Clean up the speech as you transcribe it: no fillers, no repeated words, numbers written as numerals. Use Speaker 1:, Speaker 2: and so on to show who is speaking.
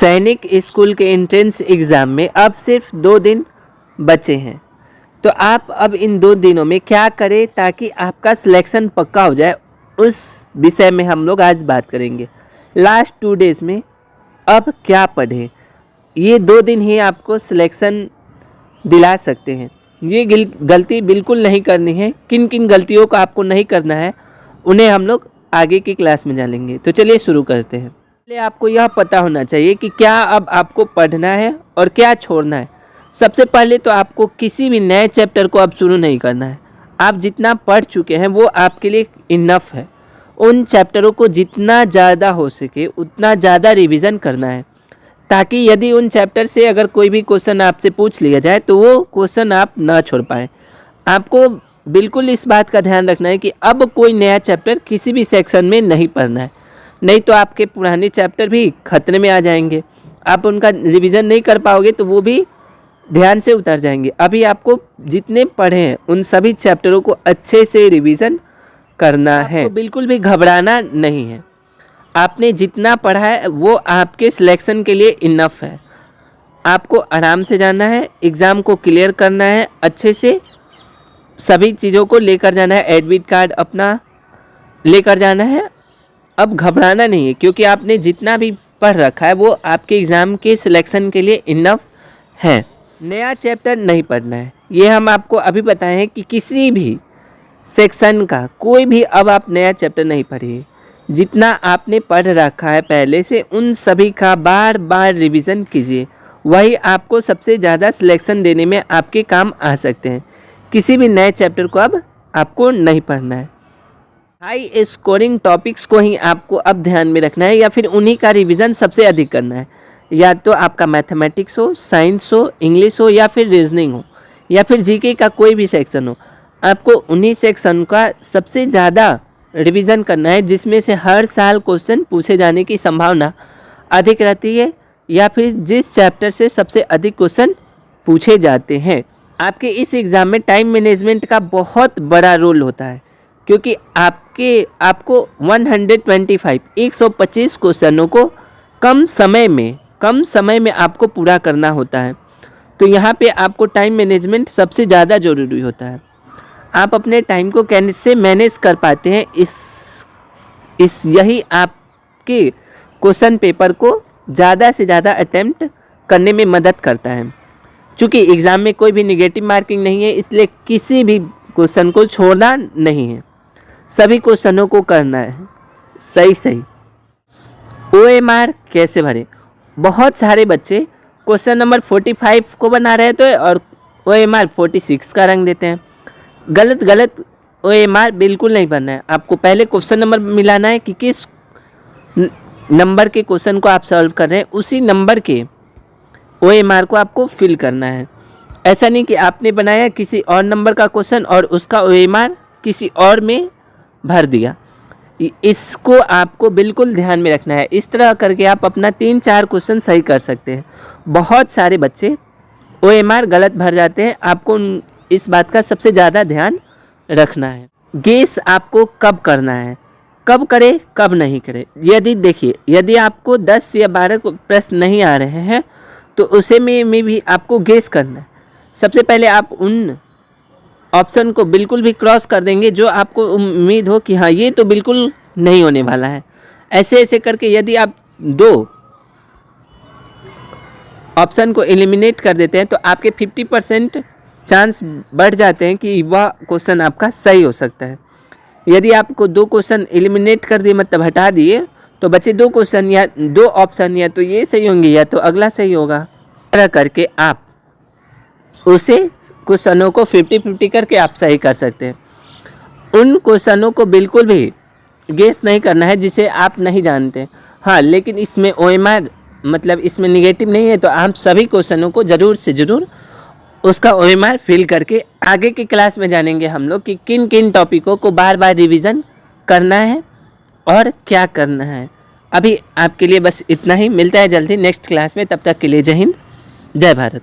Speaker 1: सैनिक स्कूल के entrance exam में अब सिर्फ 2 दिन बचे हैं। तो आप अब इन 2 दिनों में क्या करें ताकि आपका सिलेक्शन पक्का हो जाए, उस विषय में हम लोग आज बात करेंगे। लास्ट 2 डेज़ में अब क्या पढ़ें, ये 2 दिन ही आपको सिलेक्शन दिला सकते हैं। ये गलती बिल्कुल नहीं करनी है। किन किन गलतियों को आपको नहीं करना है उन्हें हम लोग आगे की क्लास में जानेंगे। तो चलिए शुरू करते हैं। पहले आपको यह पता होना चाहिए कि क्या अब आपको पढ़ना है और क्या छोड़ना है। सबसे पहले तो आपको किसी भी नए चैप्टर को अब शुरू नहीं करना है। आप जितना पढ़ चुके हैं वो आपके लिए इनफ है। उन चैप्टरों को जितना ज़्यादा हो सके उतना ज़्यादा रिवीजन करना है, ताकि यदि उन चैप्टर से अगर कोई भी क्वेश्चन आपसे पूछ लिया जाए तो वो क्वेश्चन आप ना छोड़ पाएँ। आपको बिल्कुल इस बात का ध्यान रखना है कि अब कोई नया चैप्टर किसी भी सेक्शन में नहीं पढ़ना है, नहीं तो आपके पुराने चैप्टर भी खतरे में आ जाएंगे। आप उनका रिवीजन नहीं कर पाओगे तो वो भी ध्यान से उतर जाएंगे। अभी आपको जितने पढ़े हैं उन सभी चैप्टरों को अच्छे से रिवीजन करना है। आपको बिल्कुल भी घबराना नहीं है। आपने जितना पढ़ा है वो आपके सिलेक्शन के लिए इनफ है। आपको आराम से जाना है, एग्ज़ाम को क्लियर करना है, अच्छे से सभी चीज़ों को लेकर जाना है। एडमिट कार्ड अपना लेकर जाना है। अब घबराना नहीं है, क्योंकि आपने जितना भी पढ़ रखा है वो आपके एग्ज़ाम के सिलेक्शन के लिए इनफ है। नया चैप्टर नहीं पढ़ना है, ये हम आपको अभी बताएं हैं कि किसी भी सेक्शन का कोई भी अब आप नया चैप्टर नहीं पढ़िए। जितना आपने पढ़ रखा है पहले से उन सभी का बार बार रिवीजन कीजिए, वही आपको सबसे ज़्यादा सिलेक्शन देने में आपके काम आ सकते हैं। किसी भी नए चैप्टर को अब आपको नहीं पढ़ना है। हाई स्कोरिंग टॉपिक्स को ही आपको अब ध्यान में रखना है, या फिर उन्हीं का रिवीजन सबसे अधिक करना है। या तो आपका मैथमेटिक्स हो, साइंस हो, इंग्लिश हो, या फिर रीजनिंग हो, या फिर जीके का कोई भी सेक्शन हो, आपको उन्हीं सेक्शन का सबसे ज़्यादा रिवीजन करना है, जिसमें से हर साल क्वेश्चन पूछे जाने की संभावना अधिक रहती है, या फिर जिस चैप्टर से सबसे अधिक क्वेश्चन पूछे जाते हैं। आपके इस एग्ज़ाम में टाइम मैनेजमेंट का बहुत बड़ा रोल होता है, क्योंकि आपको 125 क्वेश्चनों को कम समय में आपको पूरा करना होता है। तो यहाँ पे आपको टाइम मैनेजमेंट सबसे ज़्यादा ज़रूरी होता है। आप अपने टाइम को कैसे मैनेज कर पाते हैं, यही आपके क्वेश्चन पेपर को ज़्यादा से ज़्यादा अटेम्प्ट करने में मदद करता है। चूँकि एग्ज़ाम में कोई भी नेगेटिव मार्किंग नहीं है, इसलिए किसी भी क्वेश्चन को छोड़ना नहीं है, सभी क्वेश्चनों को करना है सही। OMR कैसे भरें? बहुत सारे बच्चे क्वेश्चन नंबर 45 को बना रहे थे और OMR 46 का रंग देते हैं। गलत OMR बिल्कुल नहीं भरना है। आपको पहले क्वेश्चन नंबर मिलाना है कि किस नंबर के क्वेश्चन को आप सॉल्व कर रहे हैं, उसी नंबर के OMR को आपको फिल करना है। ऐसा नहीं कि आपने बनाया किसी और नंबर का क्वेश्चन और उसका OMR किसी और में भर दिया। इसको आपको बिल्कुल ध्यान में रखना है। इस तरह करके आप अपना 3-4 क्वेश्चन सही कर सकते हैं। बहुत सारे बच्चे OMR गलत भर जाते हैं। आपको इस बात का सबसे ज़्यादा ध्यान रखना है। गेस आपको कब करना है, कब करें कब नहीं करें। यदि आपको 10 या 12 प्रश्न नहीं आ रहे हैं तो उसे में भी आपको गेस करना है। सबसे पहले आप उन ऑप्शन को बिल्कुल भी क्रॉस कर देंगे जो आपको उम्मीद हो कि हाँ ये तो बिल्कुल नहीं होने वाला है। ऐसे करके यदि आप 2 ऑप्शन को एलिमिनेट कर देते हैं तो आपके 50% चांस बढ़ जाते हैं कि वह क्वेश्चन आपका सही हो सकता है। यदि आपको 2 क्वेश्चन एलिमिनेट कर दिए, मतलब हटा दिए, तो बचे 2 क्वेश्चन या 2 ऑप्शन, या तो ये सही होंगे या तो अगला सही होगा। इस तरह करके आप उसे क्वेश्चनों को 50-50 करके आप सही कर सकते हैं। उन क्वेश्चनों को बिल्कुल भी गेस नहीं करना है जिसे आप नहीं जानते। हाँ, लेकिन इसमें OMR मतलब इसमें निगेटिव नहीं है, तो आप सभी क्वेश्चनों को ज़रूर से ज़रूर उसका OMR फिल करके आगे की क्लास में जानेंगे हम लोग कि किन किन टॉपिकों को बार बार रिवीजन करना है और क्या करना है। अभी आपके लिए बस इतना ही। मिलता है जल्दी नेक्स्ट क्लास में। तब तक के लिए जय हिंद, जय भारत।